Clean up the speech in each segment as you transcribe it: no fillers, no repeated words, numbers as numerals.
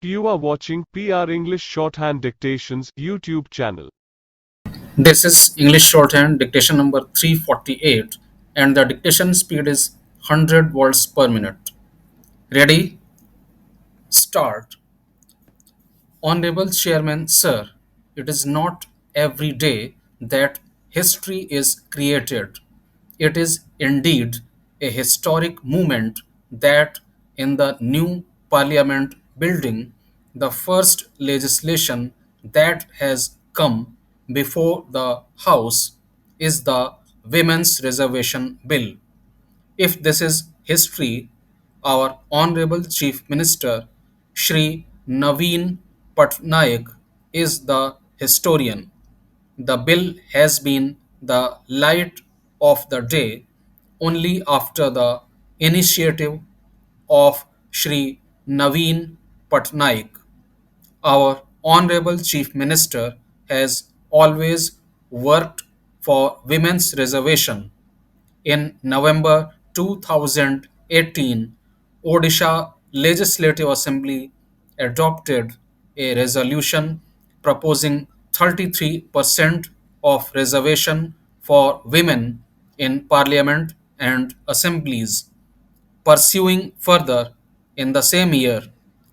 You are watching PR English Shorthand Dictations YouTube channel. This is English Shorthand dictation number 348 and the dictation speed is 100 words per minute. Ready? Start. Honorable Chairman, Sir, it is not every day that history is created. It is indeed a historic moment that in the new Parliament building, the first legislation that has come before the House is the Women's Reservation Bill. If this is history, our Honorable Chief Minister, Shri Naveen Patnaik, is the historian. The bill has been the light of the day only after the initiative of Shri Naveen Patnaik. Our Honorable Chief Minister has always worked for women's reservation. In November 2018, Odisha Legislative Assembly adopted a resolution proposing 33% of reservation for women in parliament and assemblies. Pursuing further, in the same year,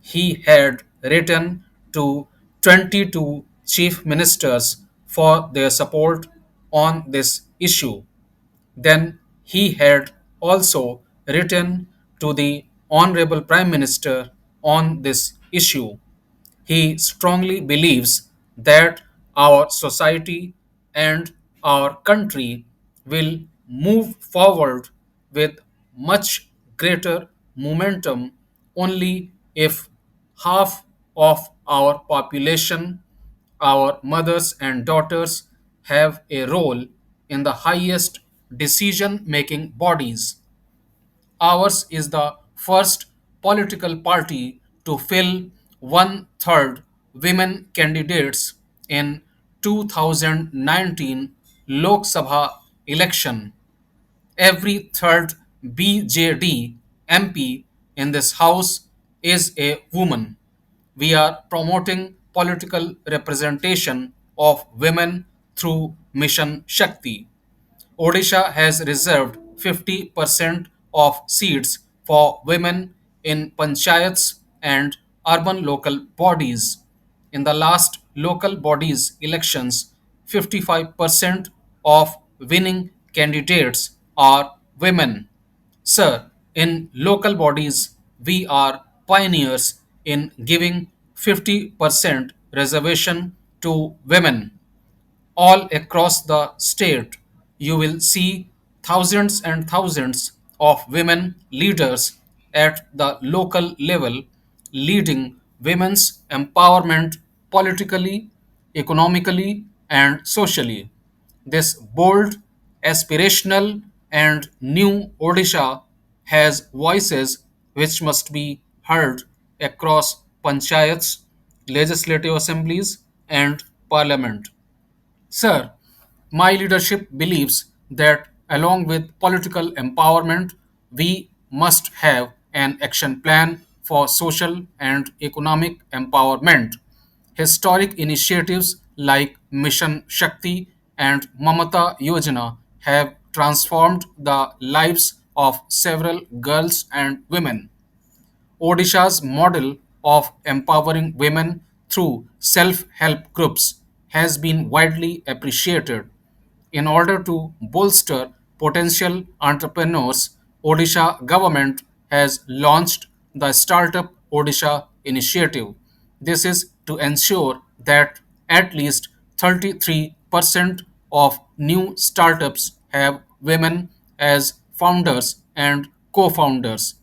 he had written to 22 chief ministers for their support on this issue. Then he had also written to the Honorable Prime Minister on this issue. He strongly believes that our society and our country will move forward with much greater momentum only if half of our population, our mothers and daughters, have a role in the highest decision making bodies. Ours is the first political party to fill one third women candidates in 2019 Lok Sabha election. Every third BJD MP in this house is a woman. We are promoting political representation of women through Mission Shakti. Odisha has reserved 50% of seats for women in panchayats and urban local bodies. In the last local bodies elections, 55% of winning candidates are women. Sir, in local bodies, we are pioneers in giving 50% reservation to women. All across the state, you will see thousands and thousands of women leaders at the local level leading women's empowerment politically, economically, and socially. This bold, aspirational, and new Odisha has voices which must be heard across panchayats, legislative assemblies, and parliament. Sir, my leadership believes that along with political empowerment, we must have an action plan for social and economic empowerment. Historic initiatives like Mission Shakti and Mamata Yojana have transformed the lives of several girls and women. Odisha's model of empowering women through self-help groups has been widely appreciated. In order to bolster potential entrepreneurs, Odisha government has launched the Startup Odisha initiative. This is to ensure that at least 33% of new startups have women as founders and co-founders.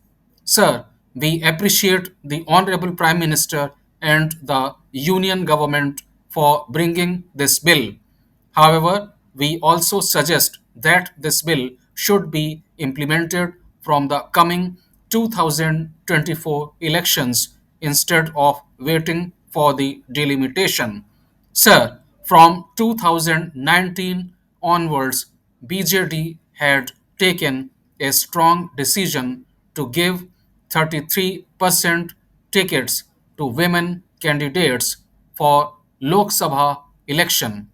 Sir, we appreciate the Honorable Prime Minister and the Union government for bringing this bill. However, we also suggest that this bill should be implemented from the coming 2024 elections instead of waiting for the delimitation. Sir, from 2019 onwards, BJD had taken a strong decision to give 33% tickets to women candidates for Lok Sabha election.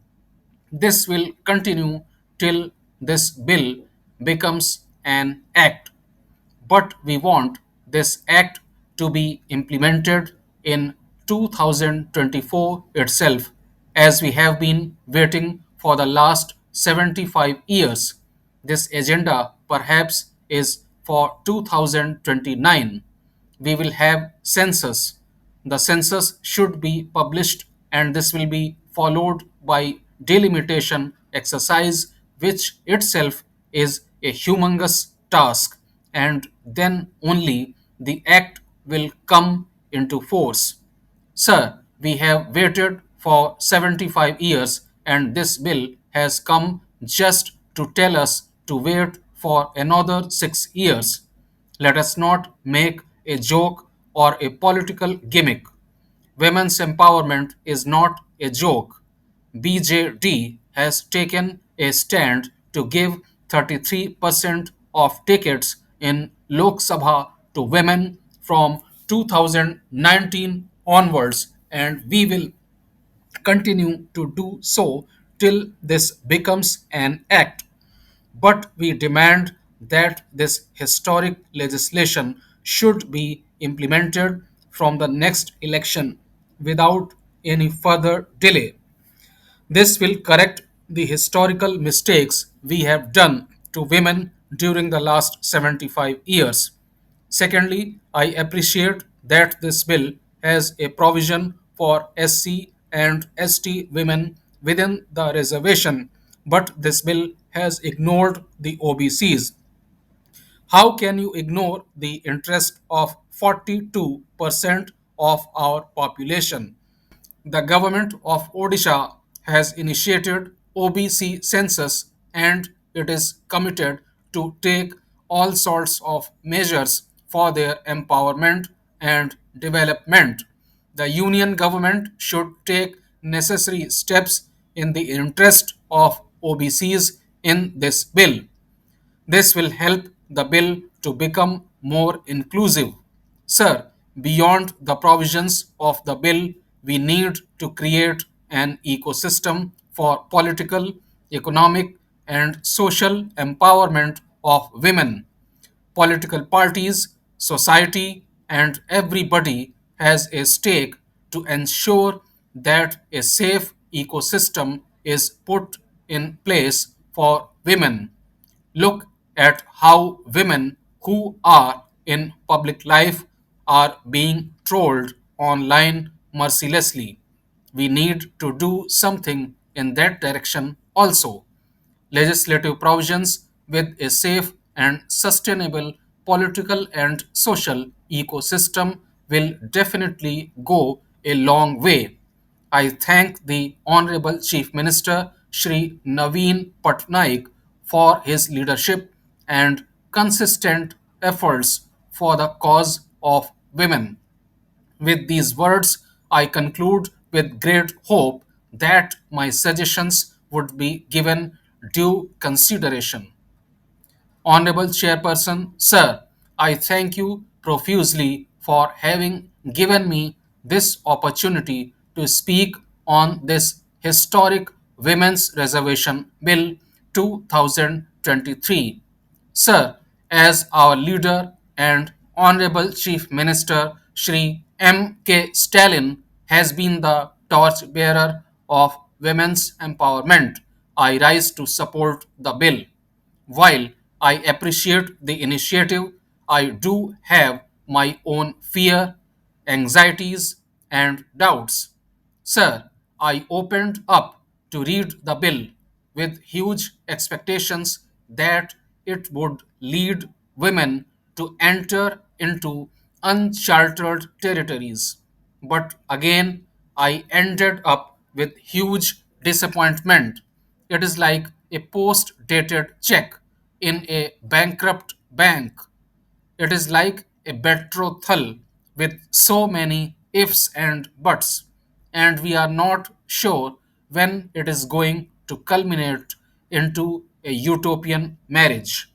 This will continue till this bill becomes an act, but we want this act to be implemented in 2024 itself, as we have been waiting for the last 75 years. This agenda perhaps is for 2029. We will have census. The census should be published, and this will be followed by delimitation exercise, which itself is a humongous task, and then only the act will come into force. Sir, we have waited for 75 years, and this bill has come just to tell us to wait for another 6 years. Let us not make a joke or a political gimmick. Women's empowerment is not a joke. BJD has taken a stand to give 33% of tickets in Lok Sabha to women from 2019 onwards, and we will continue to do so till this becomes an act. But we demand that this historic legislation should be implemented from the next election without any further delay. This will correct the historical mistakes we have done to women during the last 75 years. Secondly, I appreciate that this bill has a provision for SC and ST women within the reservation, but this bill has ignored the OBCs. How can you ignore the interest of 42% of our population? The government of Odisha has initiated OBC census, and it is committed to take all sorts of measures for their empowerment and development. The union government should take necessary steps in the interest of OBCs in this bill. This will help the bill to become more inclusive. Sir, beyond the provisions of the bill, we need to create an ecosystem for political, economic, and social empowerment of women. Political parties, society, and everybody has a stake to ensure that a safe ecosystem is put in place for women. Look at how women who are in public life are being trolled online mercilessly. We need to do something in that direction also. Legislative provisions with a safe and sustainable political and social ecosystem will definitely go a long way. I thank the Honorable Chief Minister Shri Naveen Patnaik for his leadership and consistent efforts for the cause of women. With these words, I conclude with great hope that my suggestions would be given due consideration. Honorable Chairperson, Sir, I thank you profusely for having given me this opportunity to speak on this historic Women's Reservation Bill 2023. Sir, as our leader and Honorable Chief Minister Shri M.K. Stalin has been the torchbearer of women's empowerment, I rise to support the bill. While I appreciate the initiative, I do have my own fear, anxieties, and doubts. Sir, I opened up to read the bill with huge expectations that it would lead women to enter into uncharted territories. But again, I ended up with huge disappointment. It is like a post dated check in a bankrupt bank. It is like a betrothal with so many ifs and buts, and we are not sure when it is going to culminate into a utopian marriage.